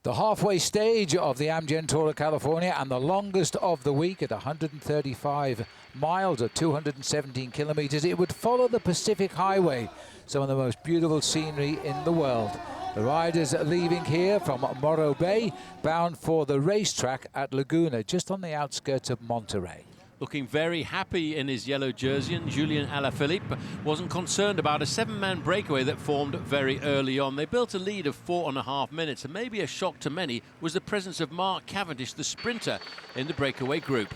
The halfway stage of the Amgen Tour of California and the longest of the week at 135 miles or 217 kilometers. It would follow the Pacific Highway, some of the most beautiful scenery in the world. The riders are leaving here from Morro Bay, bound for the racetrack at Laguna, just on the outskirts of Monterey. Looking very happy in his yellow jersey, and Julian Alaphilippe wasn't concerned about a 7-man breakaway that formed very early on. They built a lead of 4.5 minutes, and maybe a shock to many was the presence of Mark Cavendish, the sprinter, in the breakaway group.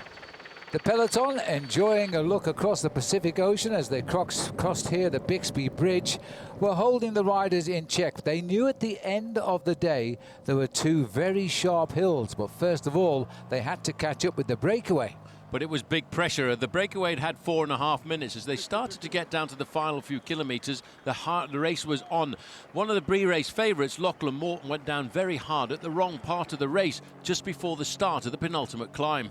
The peloton enjoying a look across the Pacific Ocean as they crossed here the Bixby Bridge, were holding the riders in check. They knew at the end of the day there were two very sharp hills, but first of all they had to catch up with the breakaway. But it was big pressure. The breakaway had 4.5 minutes. As they started to get down to the final few kilometres, the race was on. One of the pre-race favourites, Lachlan Morton, went down very hard at the wrong part of the race just before the start of the penultimate climb.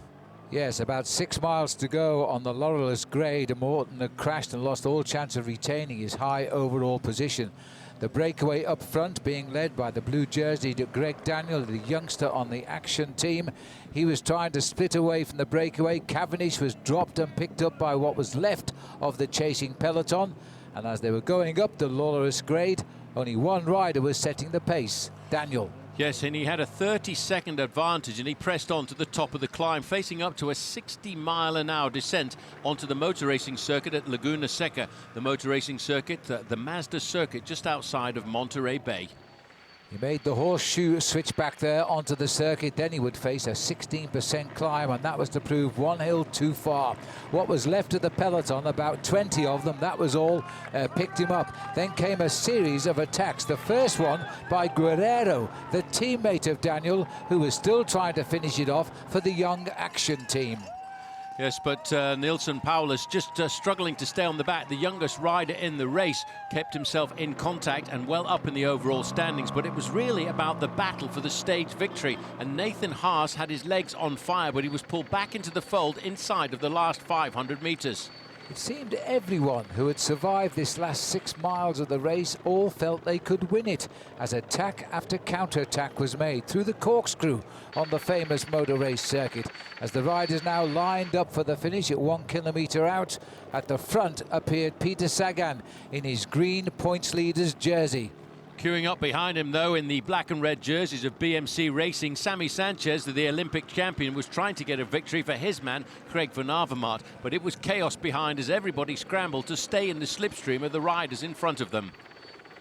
Yes, about 6 miles to go on the Laurelus grade. Morton had crashed and lost all chance of retaining his high overall position. The breakaway up front being led by the blue jerseyed Greg Daniel, the youngster on the Action team. He was trying to split away from the breakaway. Cavendish was dropped and picked up by what was left of the chasing peloton. And as they were going up the Laurelus grade, only one rider was setting the pace, Daniel. Yes, and he had a 30-second advantage, and he pressed on to the top of the climb, facing up to a 60-mile-an-hour descent onto the motor racing circuit at Laguna Seca, the motor racing circuit, the Mazda circuit just outside of Monterey Bay. He made the horseshoe switch back there onto the circuit. Then he would face a 16% climb, and that was to prove one hill too far. What was left of the peloton, about 20 of them, that was all, picked him up. Then came a series of attacks. The first one by Guerrero, the teammate of Daniel, who was still trying to finish it off for the Young Action team. Yes, but Nilson Paulus just struggling to stay on the back. The youngest rider in the race kept himself in contact and well up in the overall standings. But it was really about the battle for the stage victory. And Nathan Haas had his legs on fire, but he was pulled back into the fold inside of the last 500 metres. It seemed everyone who had survived this last 6 miles of the race all felt they could win it, as attack after counter-attack was made through the corkscrew on the famous motor race circuit, as the riders now lined up for the finish at 1 kilometre out. At the front appeared Peter Sagan in his green points leaders jersey. Queuing up behind him, though, in the black and red jerseys of BMC Racing, Sammy Sanchez, the Olympic champion, was trying to get a victory for his man, Craig van Avermaet, but it was chaos behind as everybody scrambled to stay in the slipstream of the riders in front of them.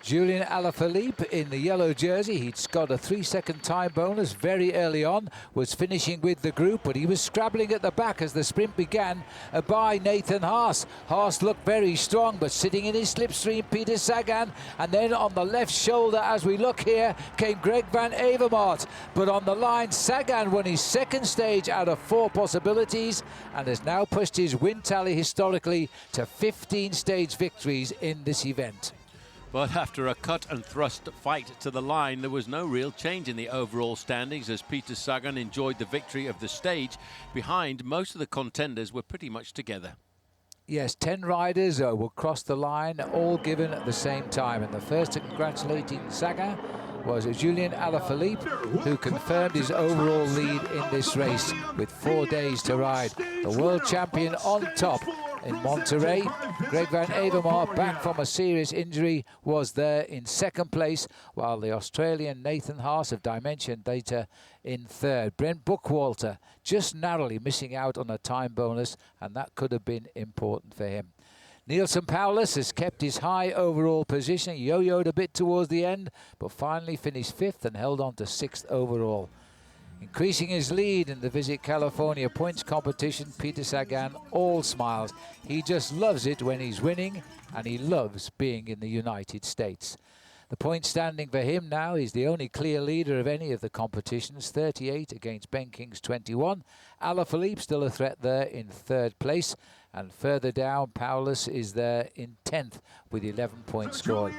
Julian Alaphilippe in the yellow jersey, he'd got a 3-second time bonus very early on, was finishing with the group, but he was scrabbling at the back as the sprint began by Nathan Haas. Haas looked very strong, but sitting in his slipstream, Peter Sagan, and then on the left shoulder, as we look here, came Greg Van Avermaet. But on the line, Sagan won his second stage out of 4 possibilities and has now pushed his win tally historically to 15 stage victories in this event. But after a cut and thrust fight to the line, there was no real change in the overall standings as Peter Sagan enjoyed the victory of the stage. Behind, most of the contenders were pretty much together. Yes, 10 riders will cross the line, all given at the same time. And the first to congratulating Sagan was Julian Alaphilippe, who confirmed his overall lead in this race with 4 days to ride. The world champion on top in Monterey. Greg Van Avermaet, back from a serious injury, was there in second place, while the Australian Nathan Haas of Dimension Data in third. Brent Bookwalter just narrowly missing out on a time bonus, and that could have been important for him. Nilson Paulus has kept his high overall position. He yo-yoed a bit towards the end, but finally finished 5th and held on to 6th overall. Increasing his lead in the Visit California points competition, Peter Sagan all smiles. He just loves it when he's winning, and he loves being in the United States. The point standing for him now is the only clear leader of any of the competitions, 38 against Ben King's 21. Alaphilippe still a threat there in third place. And further down, Paulus is there in 10th with 11 points scored.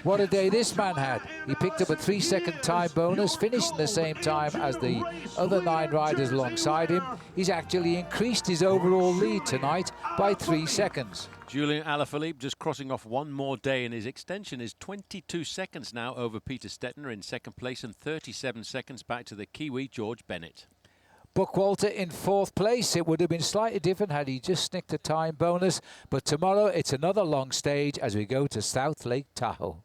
What a day this man had. He picked up a 3-second time bonus, finished in the same time as the other 9 riders alongside him. He's actually increased his overall lead tonight by 3 seconds. Julian Alaphilippe just crossing off one more day, and his extension is 22 seconds now over Peter Stettner in second place and 37 seconds back to the Kiwi George Bennett. Buckwalter in 4th place. It would have been slightly different had he just snicked a time bonus, but tomorrow it's another long stage as we go to South Lake Tahoe.